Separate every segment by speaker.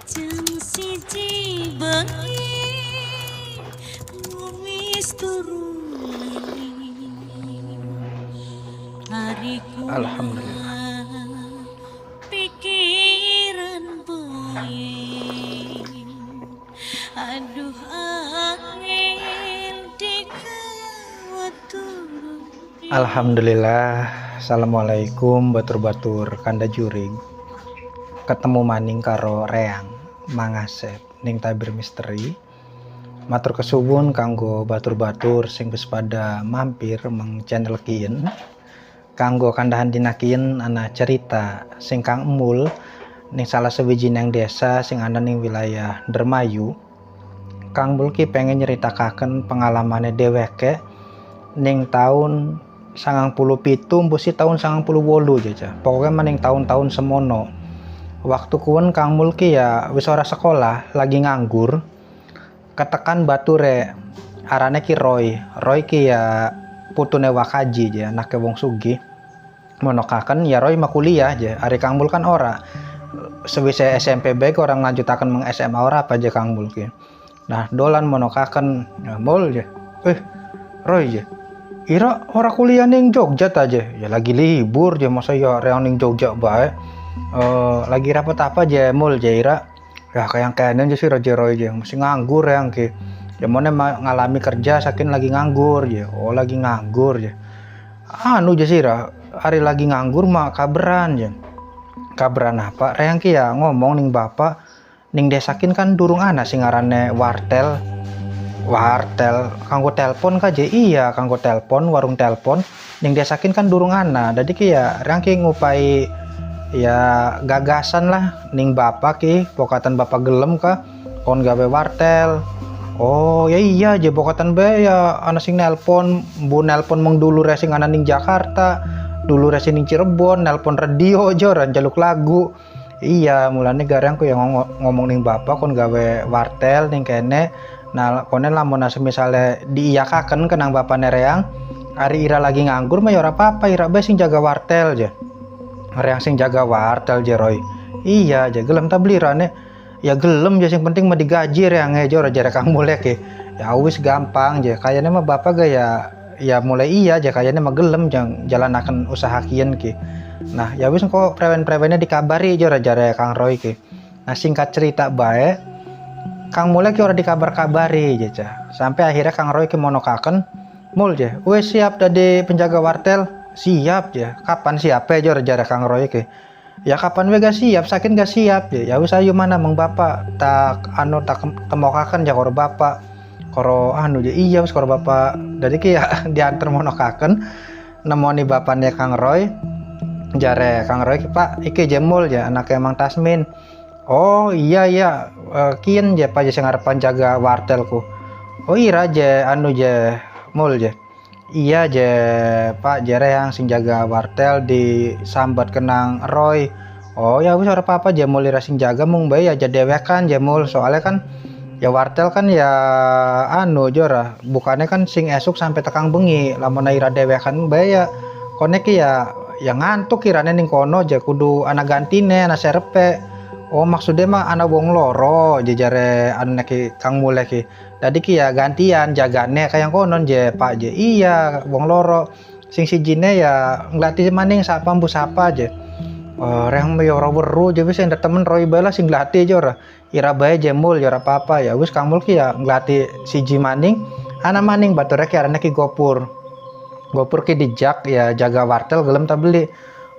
Speaker 1: Jam siji bengi wis turu hariku
Speaker 2: Alhamdulillah.
Speaker 1: pikiran boy aduh angin dikawat turun.
Speaker 2: Alhamdulillah. Assalamualaikum batur-batur kanda jurig. Ketemu maning karo Reang Mangasep ning Tabir Misteri. Matur kesuwun kanggo batur-batur sing wis pada mampir meng channel kiyen. Kanggo kandahan dina kiyen ana cerita sing kang emul ning salah sawijining desa sing ana ning wilayah Dermayu. Kang Mulki pengen nyeritakaken pengalamane dheweke ning taun 97 mbusi taun 98 jaja. Pokoknya maning tahun-tahun semono. Waktu kuwen Kang Mulki ya wis ora sekolah, lagi nganggur. Ketekan bature arane ki Roy. Roy ki ya putune Wakaji ya, anake wong sugih. Monokaken ya Roy mah kuliah aja. Ari Kang Mul kan ora. Sewise SMP baik orang lanjutaken meng SMA ora apa aja Kang Mul ki. Nah, dolan monokaken ya Mul ya. Roy ya. Ira ora kuliah ning Jogja aja. Ya lagi libur ya masa ya reang ning Jogja bae. Lagi rapat apa aja Mul Jaira ya kayak kayaknya aja sih Roger Roy aja masih nganggur yang ke ya mana ngalami kerja saking lagi nganggur ya lagi nganggur ya anu aja sih hari lagi nganggur mah kabaran ya kabaran apa yang ki ya ngomong ning bapak ning desakin kan durung ana sing ngarane wartel kanggo telepon kaje iya kanggo telepon warung telepon ning desakin kan durung ana jadi ki ya rangki ngupai ya gagasan lah ning bapak ki pokatan bapak gelem ka kon gawe wartel. Oh ya iya je pokatan be ya ana sing nelpon bu nelpon meng dulu racing ana ning Jakarta dulu racing ning Cirebon nelpon radio joran jaluk lagu. Iya mulane garang ku yang ngomong ning bapak kon gawe wartel ning kene. Nah konen lamun semisale diiyakaken kenang bapak nereang ari ira lagi nganggur mah ya ora apa-apa ira be sing jaga wartel je. Reang sing jaga wartel Jeroy. Iya aja gelem ta belirane. Ya gelem ya sing penting mah digaji reang aja ora jare Kang Mulek ya. Ya wis gampang aja. Kayane mah bapak gaya ya mulai iya aja kayane mah gelem jang jalanaken usaha kieu ki. Nah, ya wis kok prewen-prewennya dikabari aja ora jare Kang Roy ki. Nah, singkat cerita bae Kang Mulek ora dikabar-kabari aja. Sampai akhirnya Kang Roy ki monokaken, "Mul je, wis siap dadi penjaga wartel?" Siap ya kapan siap aja jare Kang Roy ke ya kapan we gak siap sakin gak siap ya wis ayo mana meng bapak tak anu tak temokaken ja karo bapak karo anu ya iya wis karo bapak dari ki ya diantar monokaken nemoni bapaknya Kang Roy jare Kang Roy Pak iki jemul ya anak emang Tasmin. Oh iya kian je pa je sing arepan jaga wartelku. Oh ira je anu je mul je. Iya je Pak jere yang sing jaga wartel disambat kenang Roy. Oh ya wis ora apa-apa je mul sing jaga mung bae aja dewekan je mul soalnya kan ya wartel kan ya anu jora bukannya kan sing esuk sampai tekang bengi lamun ira dewekan bae ya konek ya ngantuk kirane ning kono je kudu ana gantine ana serepe. Oh maksudnya mah ana wong loro jare anu ki Kang Mulek ki. Tadi ki ya gantian jagane kayak konon je Pak je. Iya wong loro sing sijine ya nglati maning sapa mbu sapa je. Reng me ora weru je wis endah temen Roy bae lah sing nglati je ora. Ira bae je Mul ya ora apa-apa ya wis Kang Mul ki ya nglati siji maning ana maning bature ki arane ki Gopur. Gopur ki dijak ya jaga wartel gelem ta beli.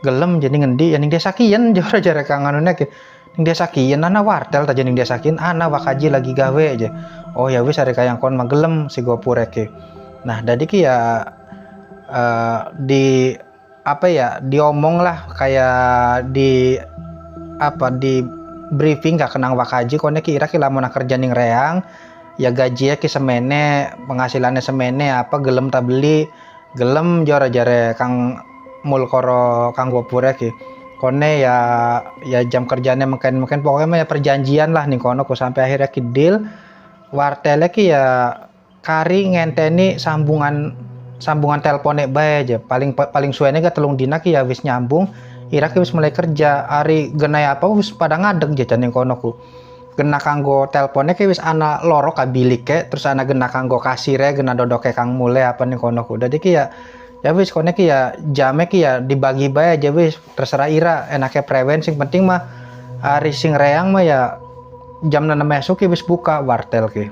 Speaker 2: Gelem jadi ngendi ya ning desa kiyen jare Kang anune ki. Ning desa kiyen ana wartel ta ning desa kiyen ana Wakaji lagi gawe aja. Oh ya wis are kayang kon magelem si Gopur ki. Nah dadi ki ya di apa ya diomong lah kayak di briefing gak kenang Wakaji kone ki ira ki lamun kerja ning reang ya gaji ki semene penghasilannya semene apa gelem ta beli gelem jare Kang Mul karo Kang Gopur ki. Kone ya jam kerjanya mungkin pokoknya mah ya perjanjian lah ning kono ku sampai akhirnya ki deal wartele ki ya kari ngenteni sambungan teleponnya bae aja paling suwene ga telung dina ki ya wis nyambung Ira ki wis mulai kerja ari genai apa wis pada ngadeg jajan ning kono ku gena kanggo teleponnya ki wis ana loro ka bilik ke, terus ana gena kanggo kasire gena dodoke Kang Mule apa nih kono ku. Dadi ki ya wis kono ki ya jame ki ya dibagi bae aja wis, terserah ira enake prewen sing penting mah hari sing reang mah ya jam 6 esuk ki wis buka wartel ki.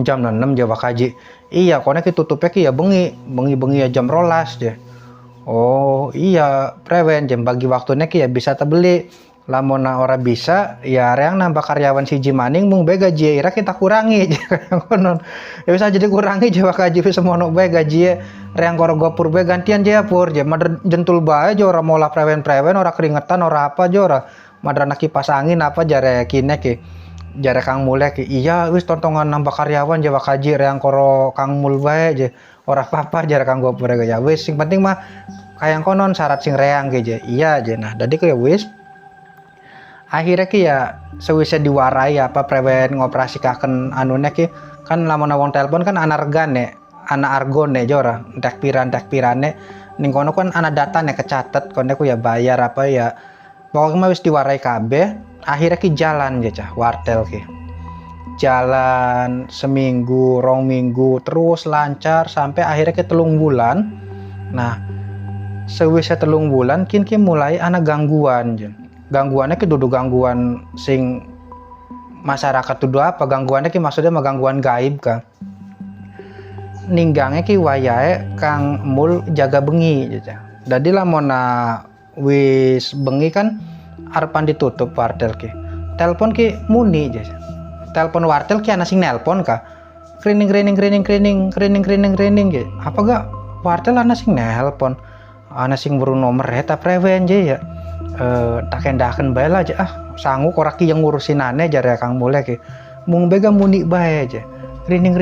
Speaker 2: Jam 6 Jawa Kaji. Iya kono ki tutupnya ki ya bengi ya jam 12 je. Oh iya prewen jam bagi waktunya ki ya bisa tebeli. Lamun ora bisa ya reang nambah karyawan siji maning mung bae gaji ira kita kurangi konon. Ya bisa jadi kurangi Jawa Kaji wis semono bae gaji reang karo gopur bae gantian je pur je mader jentul bae je ora molah prewen-prewen ora keringetan ora apa je ora madrana kipas angin apa jare kine ki. Jare Kang Mule ki iya wis tontongan nambah karyawan Jawa Kaji reang karo Kang Mul bae je ora apa-apa jare Kang gopur ya wis sing penting mah kayang konon syarat sing reang ki je iya je. Nah dadi ku ya wis akhirnya ki ya sewise diwarai apa prewen ngoperasikaken anune ki kan lamun wong telepon kan ana regane ana argone jora tek pirane ning kono kan ana datane kecatet kono ku ya bayar apa ya pokoknya wis diwarai kabeh. Akhirnya ki jalan ya cah wartel ki jalan seminggu 2 minggu terus lancar sampai akhirnya ke 3 bulan. Nah sewise 3 bulan ki mulai ana gangguan jen. Gangguannya ki dudu gangguan sing masyarakat tuh apa gangguannya ki maksudnya mah gangguan gaib kan ninggangnya ki wayahe Kang Mul jaga bengi gitu. Jadi lamun wis bengi kan arepan ditutup wartel ki telepon ki muni gitu. Telepon wartel ki ana sing nelpon ka krining gitu. Apa gak wartel ana sing nelpon ana sing buru nomor eta prewen je ya. Tak kendakan bae lah aja sanggup ora ki yang ngurusin aneh jare Kang Mule ki mung bega muni bae aja krining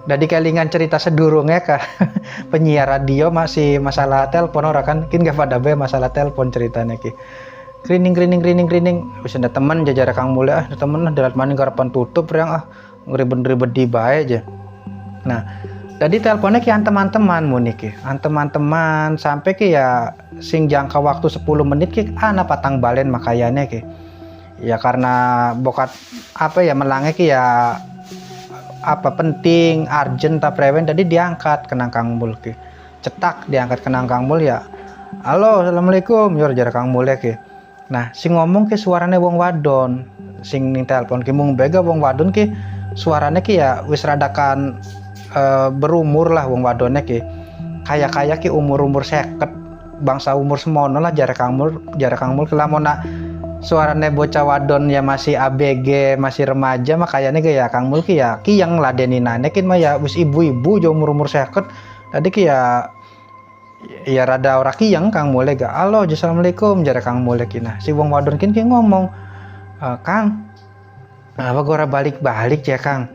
Speaker 2: dadi kelingan cerita sedurungnya ka penyiar radio masih masalah telepon ora kan kin gak pada bae masalah telepon ceritanya ki krining wis ada temen jare Kang Mule temen lah dalat maning karepan tutup reang ngeribet di bae aja. Nah jadi teleponnya ki antem-anteman muni ki antem-anteman sampai ki ya sing jangka waktu 10 menit ki ana patang balen makayane ki ya karena bokat apa ya melangnya ki ya apa penting urgent ta prewen tadi diangkat kenang Kang Mul ki cetak diangkat kenang Kang Mul ya halo assalamualaikum yor jar Kang Mul ki. Nah sing ngomong ki suarane wong wadon sing ning telepon ki mung bega wong wadon ki suarane ki ya wis radakan berumur lah wong wadone ki kaya ki umur 50 bangsa umur semono lah jare Kang Mul ki lamun suarane bocah wadon ya masih ABG masih remaja mah kayane ya Kang Mul ki ya ki yang ladeninane kin mah ya wis ibu-ibu jo umur 50 tadi ki ya rada ora kiyang Kang Mul ga halo assalamualaikum jare Kang Mul ki. Nah si wong wadon ki ngomong Kang apa gua balik ya Kang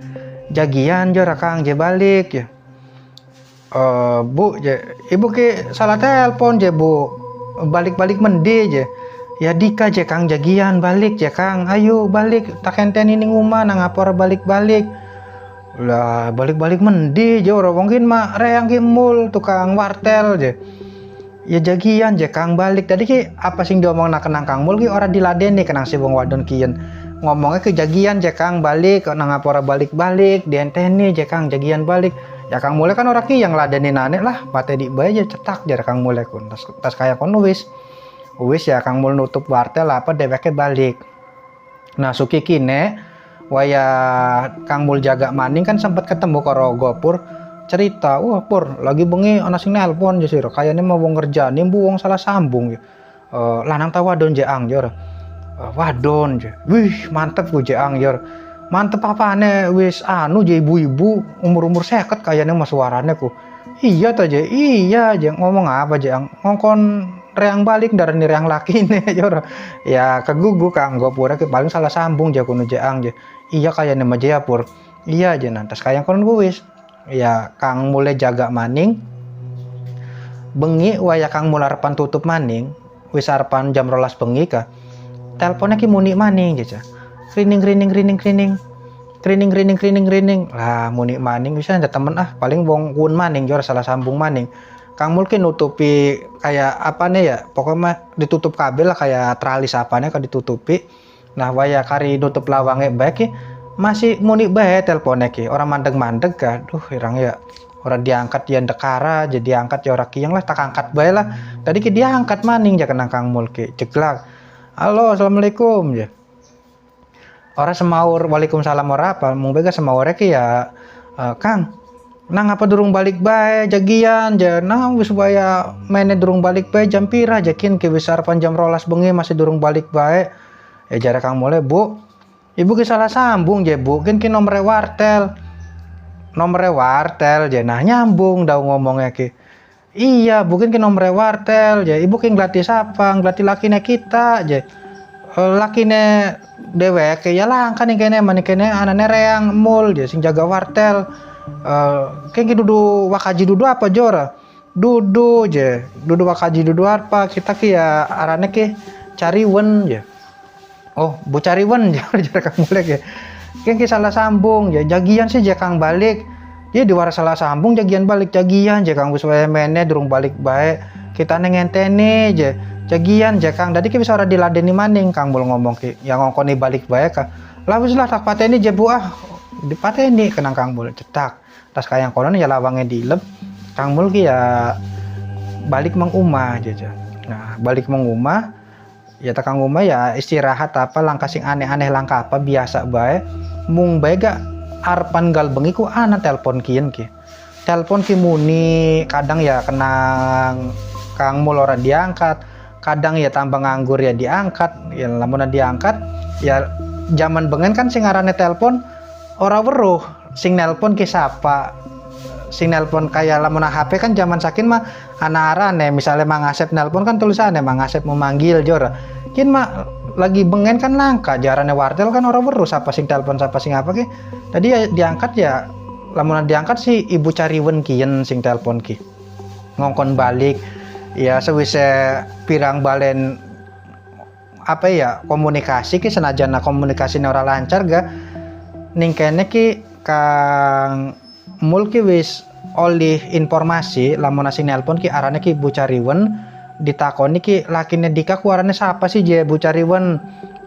Speaker 2: jagian jora Kang je balik ya bu je ibu ki salah telepon je bu balik mendi je ya dika je Kang jagian balik je Kang ayo balik tak enten ini nguma nang ngapor balik lah balik mendi je ora mungkin mah reang ki Mul tukang wartel je ya jagian je Kang balik tadi ki apa sing diomongna kenang Kang Mul ki ora diladeni kenang si wong wadon kieu ngomongnya kejagian je Kang balik nang ngapora balik dienteni je Kang jagian balik ya Kang Mule kan orang ki yang ladenin aneh lah pate di bae aja cetak jar Kang Mule kun tas kayak kon wis ya Kang Mul nutup wartel apa deweke balik. Nah suki kine waya Kang Mul jaga maning kan sempat ketemu karo Gopur cerita wah Pur lagi bengi ana sing nelpon je sira kayane mau wong ngerjani mbu wong salah sambung ya lanang ta wadon je ang jor wadon je wih mantep ku je ang jor mantep apane wis anu je ibu-ibu umur 50 kayane mas suarane ku iya ta je iya je ngomong apa je ang ngongkon reang balik darani reang lakine jor ya kegugu Kang Gopur ke paling salah sambung je kuno je ang je iya kayane mah je Pur iya je nantas kayang kon wis ya Kang mulai jaga maning bengi waya Kang Mul arepan tutup maning wis arepan jam 12 bengi ka teleponnya ki muni maning aja krining lah muni maning bisa ada temen paling wong kun maning jor salah sambung maning Kang Mul ki nutupi kayak apa nih ya pokoknya ditutup kabel lah kayak tralis apanya kan ditutupi. Nah waya kari nutup lawange bae ki masih muni bae teleponnya ki orang mandeg-mandeg ka. Duh irang ya orang diangkat dia dekara jadi angkat ya orang kiyang lah tak angkat bae lah. Tadi ki dia angkat maning ja kenang Kang Mul ki ceglak. Halo assalamualaikum ya. Orang semaur waalaikumsalam ora apa mung bega semaurnya ki ya Kang nang apa durung balik bae jagian ja nah wis supaya mainnya durung balik bae jam pira jakin ke wis harapan jam 12 bengi masih durung balik bae jare Kang Mul bu ibu ki salah sambung je bu kan ki nomor wartel je nah nyambung dah ngomongnya ki iya bukan ki nomor wartel je ibu ki nglati sapa nglati lakine kita je lakine dewek ya lah kan kene mani kene anane reang mul je sing jaga wartel kayak dudu wakaji dudu apa jora dudu wakaji dudu apa kita ki ya arane ki cariwen ya oh bu cariwen jara Kang Mul ya kayak ki salah sambung ya jagian sih Kang balik ya diwara salah sambung jagian balik jagian Kang wis wae mene durung balik bae kita ngenteni je jagian Kang tadi ki bisa ora diladeni maning Kang Mul ngomong ki yang ngongkoni balik bae ka lah wis lah tak pateni je bu dipateni kenang Kang Mul cetak tas kayang konon ya lawange dilep Kang Mul ki ya balik mengumah aja. Nah balik mengumah ya tak Kang umah ya istirahat apa langkah sing aneh-aneh langkah apa biasa bae mung bae gak arpan gal bengi ku ana telepon kien ki telepon ki muni kadang ya kenang Kang Mul ora diangkat kadang ya tambah nganggur ya diangkat ya lamun diangkat ya zaman bengen kan sing ngarane telepon ora weruh sing nelpon ki sapa sing nelpon kayak lamun HP kan zaman sakin mah ana arane misalnya Mang Asep nelpon kan tulisannya Mang Asep memanggil jor kin mah lagi bengen kan langka jarane wartel kan ora weruh sapa sing telepon sapa sing apa ki tadi ya diangkat ya lamun diangkat si ibu cariwen kien sing telepon ki ngongkon balik ya sewise pirang balen apa ya komunikasi ki senajan komunikasi ora lancar ga ning kene ki Kang Mul ki wis oleh informasi lamun sing nelpon ki arane ki Bu Cariwen ditakoni ki lakine Dika ku arane siapa sih je Bu Cariwen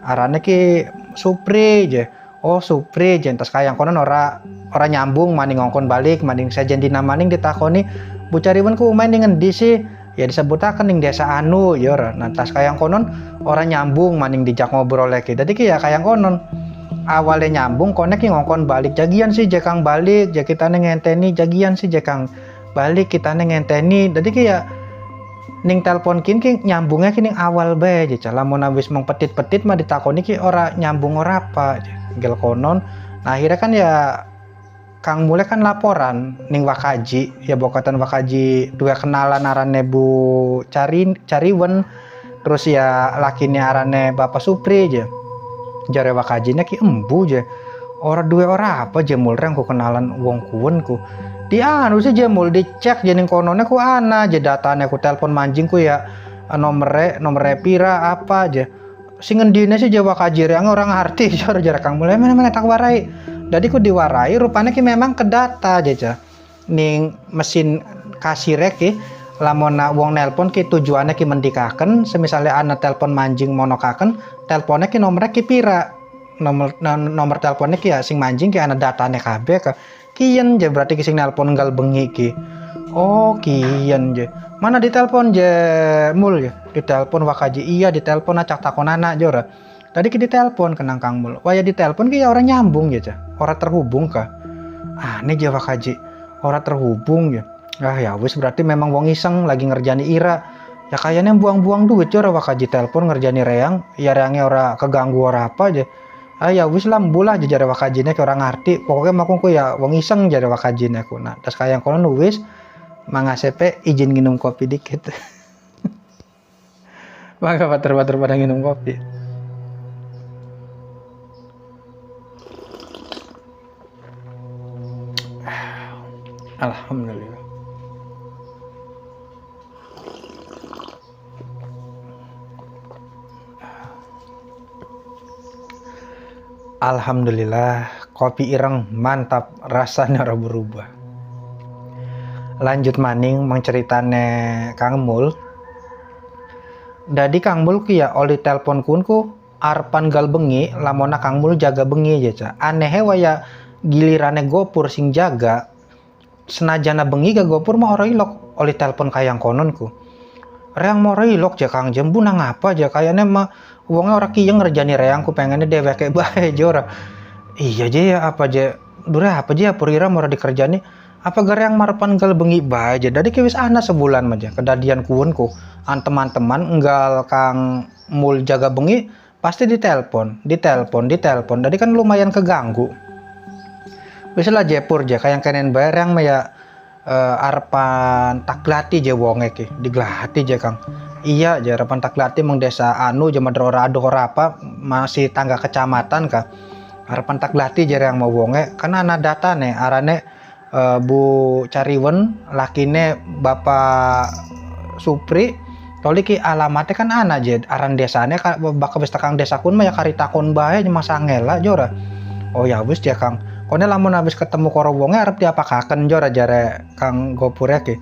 Speaker 2: arane ki Supri je oh Supri je entas kayang konon ora nyambung maning ngongkon balik maning sajen dina maning ditakoni Bu Cariwen ku main ning endi sih ya disebutaken ning desa anu ya nah tas kayang konon ora nyambung maning dijak ngobrol lagi dadi ki ya kayang konon awalnya nyambung konek ngongkon balik jagian sih Kang balik ja kita ngenteni jagian sih Kang balik kita ngenteni jadi kayak ning telepon kin nyambungnya kini awal bae aja lamun wis mong petit-petit mah ditakoni ki ora nyambung ora apa gel konon nah akhirnya kan ya Kang mulai kan laporan ning Wakaji ya bokatan Wakaji dua kenalan arane Bu Cariwen terus ya lakine arane Bapak Supri aja jare Wakajine ki embu je ora duwe ora apa je mul reng ku kenalan wong kuwen ku di anu sih je mul dicek je ning konone ku ana je datane ku telepon manjing ku ya nomere pira apa je sing ngendine sih je Wakaji reng ora ngarti jare Kang mulai mana tak warai dadi ku diwarai rupane ki memang kedata je ning mesin kasire ki lamun wong nelpon ki tujuannya ki mendikaken semisale ana telepon manjing monokaken teleponnya ki nomornya ki pira nomor teleponnya ki ya sing manjing ki ana datane kabeh ka kiyen je berarti ki sing nelpon gal bengi ki oh kiyen je mana ditelepon je mul ya ditelepon Wakaji iya ditelepon acak takonana jora tadi ki ditelepon kenang Kang Mul waya ditelepon ki ya orang nyambung ya ora terhubung ka aneh je Wakaji ora terhubung ya ya wis berarti memang wong iseng lagi ngerjani ira ya kayaknya buang-buang duit ora Wakaji telepon ngerjani reang ya reangnya ora keganggu ora apa aja ya wis lah mbulah jare Wakajine ke orang ngerti pokoknya makungku ya wong iseng jare Wakajine ku nah tas kayang kono wis Mang Asep izin nginum kopi dikit mangga bater-bater pada nginum kopi alhamdulillah alhamdulillah kopi ireng mantap rasanya ora berubah lanjut maning menceritane Kang Mul dadi Kang Mul ki ya oli telepon kunku arpan gal bengi lamona Kang Mul jaga bengi aja ca. Aneh waya gilirane gopur sing jaga senajana bengi ga gopur mah ora ilok oli telepon kayang kononku. Reang mau ilok ja Kang Jembu nang apa aja kayaknya mah uangnya orang kiyeng ngerjani reang ku pengennya dewek kayak bae jora. Iya aja ya apa aja dura apa aja purira mau dikerjani apa garang marpan gal bengi bae aja dari kewis ana sebulan aja kedadian kuunku an teman-teman enggal Kang Mul jaga bengi pasti ditelepon dari kan lumayan keganggu. Biasalah Jepur aja kayak kenen bayar yang maya arpan taklati je wonge ki diglati je Kang. Iya je arpan taklati meng desa anu je madrora aduh apa masih tangga kecamatan ka. Arpan taklati je yang mau wonge karena ana data nih arane Bu Cariwen lakine Bapak Supri toli ki alamatnya kan ana je aran desanya bakal wis tekang desa kun mah ya karitakon bae mah sangela jora. Oh ya wis ya Kang. Kone lamun habis ketemu karo wonge arep diapakaken jora jare Kang Gopur ki.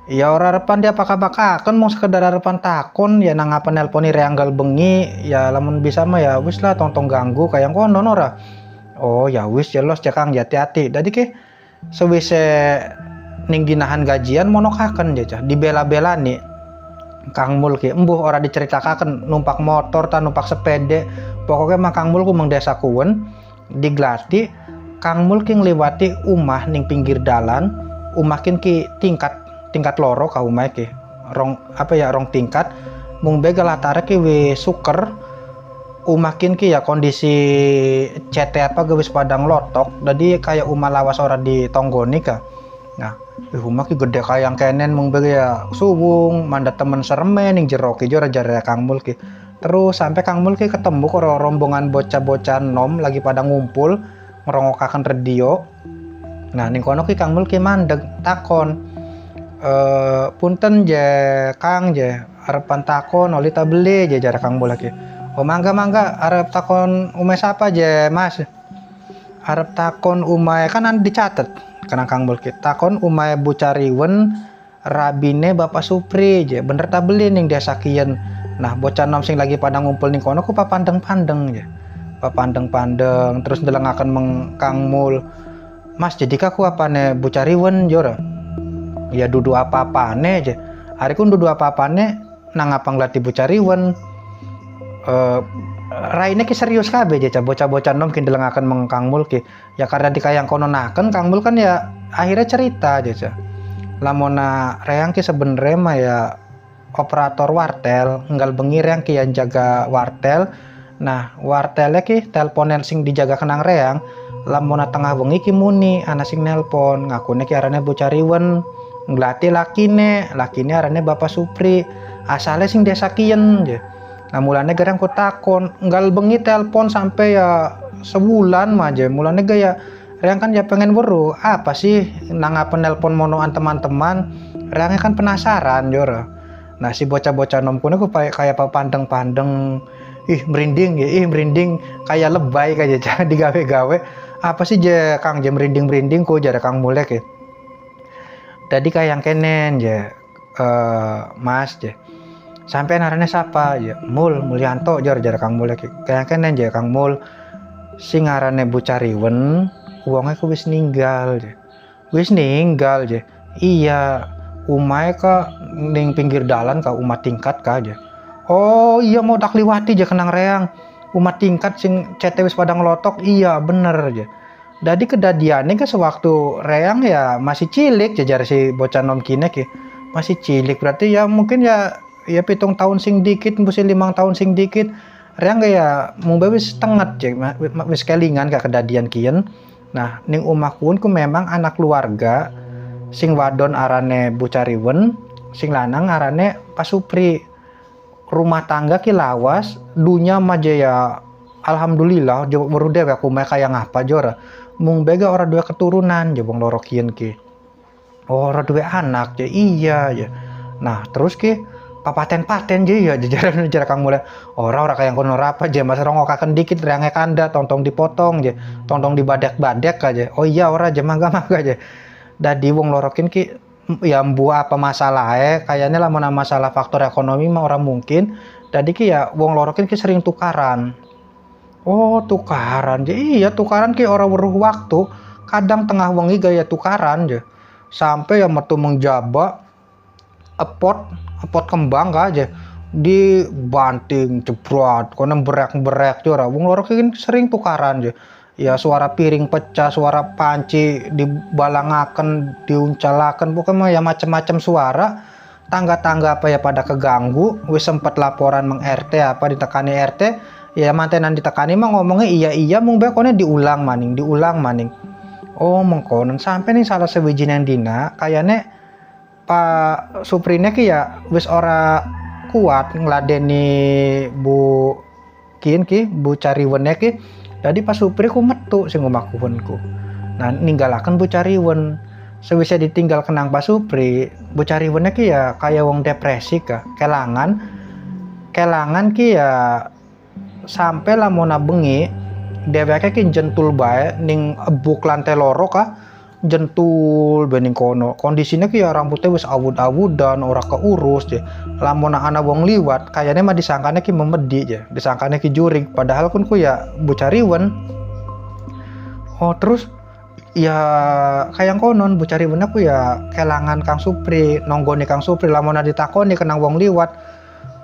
Speaker 2: Ya ora arepan diapakakaken mau sekedar arepan takon ya nang apa nelponi reanggal bengi ya lamun bisa mah ya wis lah tong ganggu kayang konon ora. Oh ya wis ya los ya Kang hati-hati. Dadi ki sewise ning dinahan gajian monokaken ya dibela-bela nih Kang Mul ki embuh ora diceritakan numpak motor ta numpak sepede pokoknya mah Kang Mul ku meng desa kuwen diglati Kang Mul ki ngliwati umah ning pinggir dalan umakin ki tingkat loro ka umah ki rong tingkat mung bega latare ki we suker umakin ki ya kondisi CT apa gewis padang lotok jadi kayak umah lawas ora ditonggoni ka. Nah rumah ki gede kayang kenen mung bege ya suwung mandat temen sereme ning jero ki jora jare Kang Mul ki. Terus sampai Kang Mul ki ketemu karo rombongan bocah-bocah nom lagi pada ngumpul ngerongokaken radio. Nah ning kono ki Kang Mul ki mandeg takon punten je Kang je arepan takon oli ta beli je jare Kang Mul ki. Oh mangga arep takon umeh sapa je Mas? Arep takon umeh kan dicatet karena Kang Mul ki takon umeh Bu Cariwen rabine Bapak Supri je bener ta beli ning desa kiyen. Nah bocah nom sing lagi pada ngumpul ning kono ku papandeng-pandeng je. Papandeng-pandeng terus ndelengaken meng Kang Mul. Mas jadi kaku apane Bu Cariwen jora. Ya dudu apa-apane je. Hari ku dudu apa-apane nang apa nglati Bu Cariwen. Raine ki serius kabeh je bocah-bocah nom ki ndelengaken meng Kang Mul ki. Ya karena dikayang kononaken Kang Mul kan ya akhirnya cerita aja. Lamona reang ki sebenere mah ya operator wartel enggal bengi reang ki yang jaga wartel. Nah wartelnya ki teleponen sing dijaga kenang reang lamona tengah bengi ki muni ana sing nelpon ngakune ki arane Bu Cariwen nglati lakine arane Bapak Supri asale sing desa kiyen je. Nah mulane garang ku takon enggal bengi telepon sampai ya sebulan mah je mulane gaya reang kan ya pengen weruh apa sih nang apa nelpon monoan teman-teman reangnya kan penasaran jora. Nah si bocah-bocah nom kuno ku kayak pandeng-pandeng merinding kayak lebay kayak digawe-gawe apa sih je Kang je merinding ku jare Kang Mul ki. Tadi kayak kenen je Mas je sampai narane siapa ya Mulyanto jare Kang Mul ki kayak kenen je Kang Mul sing arane Bu Cariwen uangnya ku wis ninggal je. Iya umai ka ning pinggir dalan ka umat tingkat ka aja. Oh iya mau tak liwati aja kenang reang umat tingkat sing CT wis padang lotok iya bener aja. Jadi kedadiannya ke sewaktu reang ya masih cilik jajar si bocah nom kine ki masih cilik berarti ya mungkin ya pitung tahun sing dikit mesti 5 tahun sing dikit reang ya mung wis tenget je wis kelingan ka kedadian kiyen. Nah ning omahku ku memang anak keluarga sing wadon arane Bu Cariwen sing lanang arane Pak Supri. Rumah tangga ki lawas dunya mah ya alhamdulillah jo baru dewe aku mah kayak ngapa jora mung bega ora dua keturunan jebong loro kieu ki. Ora dua anak je iya ya. Nah terus ki papaten je ya jajaran Kang Mul. Ora kayak kono apa je mas rongokaken dikit reange kanda tong dipotong je tong dibadek-badek aja. Oh iya ora je mangga aja. Dadi wong lorokin ki ya mbuh apa masalah kayaknya lah mana masalah faktor ekonomi mah orang mungkin Jadi ki ya wong lorokin ki sering tukaran. Oh tukaran, jadi iya tukaran ki orang weruh waktu. Kadang tengah wengi gaya tukaran je. Sampai ya metu mengjaba epot kembang ka aja dibanting jebrot kono berek-berek jora wong loro kan sering tukaran je. Ya suara piring pecah, suara panci dibalangaken, diuncalaken, pokoknya ya macam-macam suara. Tangga-tangga apa ya pada keganggu, wis sempet laporan meng RT apa ditekani RT, ya mantenan ditekani mah ngomongnya iya mung bekone diulang maning. Oh mengkonon sampai nih salah sewijin yang dina kayaknya Pak Suprine ki ya wis ora kuat ngladeni Bu Bu Cariwene ki. Jadi Pak Supri ku metu sing omakuhunku. Nah ninggalaken Bu Cariwen. Sewise ditinggal kenang Pak Supri, Bu Cariwene ki ya kaya wong depresi ka. Kelangan ki ya sampai lamona bengi dheweke ki jentul bae ning ebuk lantai loro ka. Jentul bening kono kondisinya ki ya rambutnya wis awud-awudan ora keurus je. Lamun ana wong liwat kayaknya mah disangkane ki memedi je, disangkane ki jurig padahal kun ku ya Bu Cariwen. Oh terus ya kayak konon Bu Cariwen aku ya kelangan Kang Supri, nonggoni Kang Supri lamun ditakoni kenang wong liwat.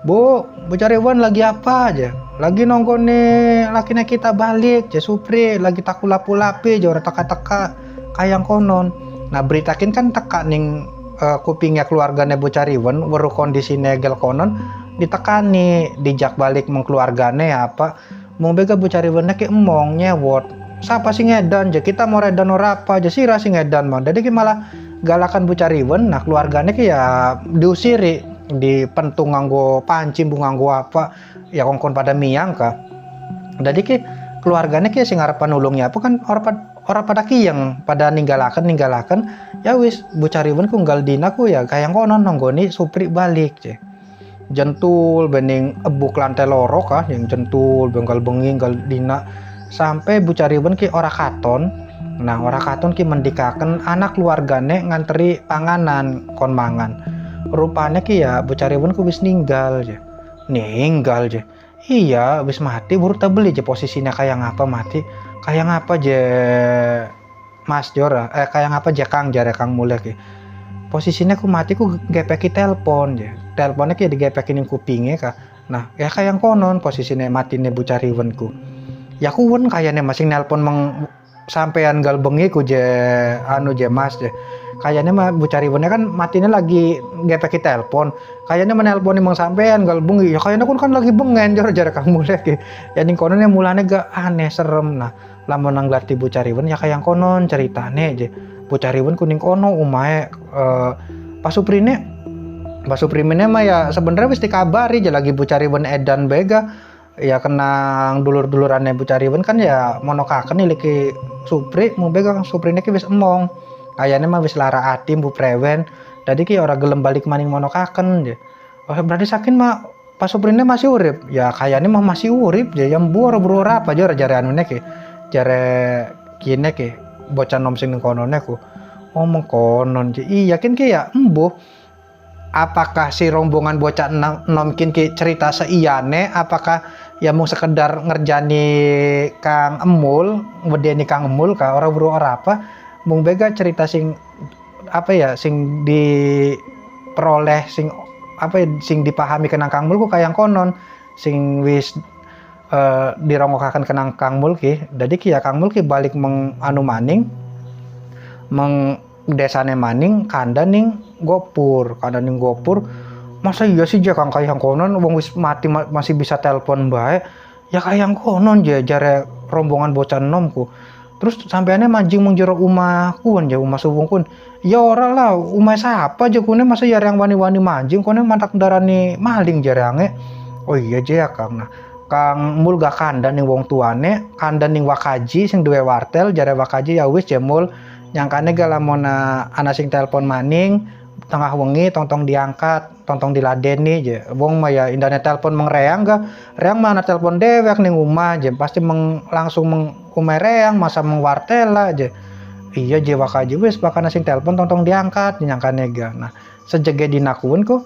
Speaker 2: Bu Cariwen lagi apa aja? Lagi nonggoni lakine kita balik je Supri, lagi takulapi je ora teka-teka kayak konon. Nah beritakin kan teka ning kupingnya keluarganya Bu Cariwen weruh kondisi negel konon ditekani dijak balik mengkeluargane apa mau bega Bu Cariwen ki emong nyewot siapa sih ngedan je kita mau redan ora apa aja sih rasi ngedan mah. Jadi ki malah galakan Bu Cariwen. Nah keluarganya ki ya diusiri dipentung nganggo panci bu nganggo apa ya kongkon pada miang ka. Jadi ki keluarganya ki sing arep nulungnya apa kan orang pada kiyeng pada ninggalaken ya wis Bu Cariwen ku nggal dina ku ya kayang konon nonggoni Supri balik je. Jentul bening ebuk lantai loro kah yang jentul benggal bengi nggal dina sampai Bu Cariwen ki ora katon. Nah ora katon ki mendikaken anak keluargane nganteri panganan kon mangan. Rupanya ki ya Bu Cariwen ku wis ninggal je. Iya wis mati buru beli je posisinya kayak ngapa mati. Kayak ngapa je Mas Jora kayak ngapa je Kang jare Kang Mulya ki. Posisinya ku mati ku gepeki telepon je. Teleponnya ki digepekin ning kupinge ka. Nah, ya kayak konon posisinya matine Bu Cariwen ku. Ya kuwen kayaknya masih nelpon sampean gal bengi ku je anu je Mas je. Kayaknya mah Bu Cariwen kan matinya lagi gepeki telepon. Kayaknya menelpon emang sampean gal bengi. Ya kayaknya kan lagi bengen jare Kang Mulya ki. Ya ning kononnya mulane gak aneh serem. Nah, lamun nang glarti Bu Cariwen ya kayak konon ceritane je. Bu Cariwen kuning kono umahe Pak Suprine mah ya sebenarnya wis dikabari je lagi Bu Cariwen edan bega ya kenang dulur-dulurannya Bu Cariwen kan ya monokaken iki Supri mau bega Suprine ki wis emong kayaknya mah wis lara ati Bu Prewen jadi ki ora gelem balik maning monokaken je. Oh berarti saking mah Pak Suprine masih urip ya kayaknya mah masih urip je yang buru apa jare anune ki jare kine ki bocah nom sing ning konone ku omong konon je yakin ki ya embuh. Apakah si rombongan bocah nomkin ki cerita seiyane apakah ya mau sekedar ngerjani Kang Emul wedeni Kang Emul ka ora buru ora apa mung bega cerita sing apa ya sing diperoleh sing apa ya, sing dipahami kenang Kang Emul ku kayang konon sing wis dirongokaken kenang Kang Emul ki. Jadi ki ya Kang Emul ki balik anu maning desane maning kanda ning gopur masa iya sih je Kang kayang konon wong wis mati masih bisa telepon bae ya kayang konon je jare rombongan bocah nomku. Terus sampeane manjing mung jero umahku je umah suwungkun ya ora lah umah siapa je kune masa ya yang wani-wani manjing kone mantak darani maling jarange. Oh iya je ya Kang. Nah Kang Mul gak kanda ning wong tuane kanda ning wakaji sing duwe wartel jare wakaji ya wis jemul nyangkane gak lamun ana sing telepon maning tengah wengi tong diangkat tong diladeni je wong mah ya indahnya telepon mengreang mana telepon dewek ning umah je pasti langsung reang masa mengwartel aja. Iya je wakaji wis bakana sing telepon tong diangkat nyangkane ga. Nah sejege dinakuun ku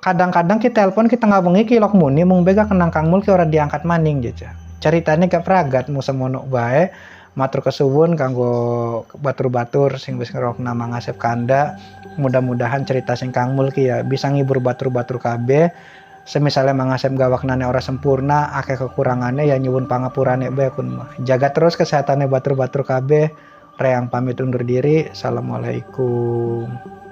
Speaker 2: kadang-kadang kita telepon kita nggak bengi ki lok muni mung bega kenang Kang Mul ki ora diangkat maning jaja. Ceritanya gak pragat mu semono bae. Matur kesuwun kanggo batur-batur sing wis ngerokna mangasep kanda. Mudah-mudahan cerita sing Kang Mul ki ya bisa ngibur batur-batur kabeh. Semisale mangasep gawaknane ora sempurna, akeh kekurangannya ya nyuwun pangapurane bae kun mah. Jaga terus kesehatannya batur-batur kabeh. Reang pamit undur diri. Assalamualaikum.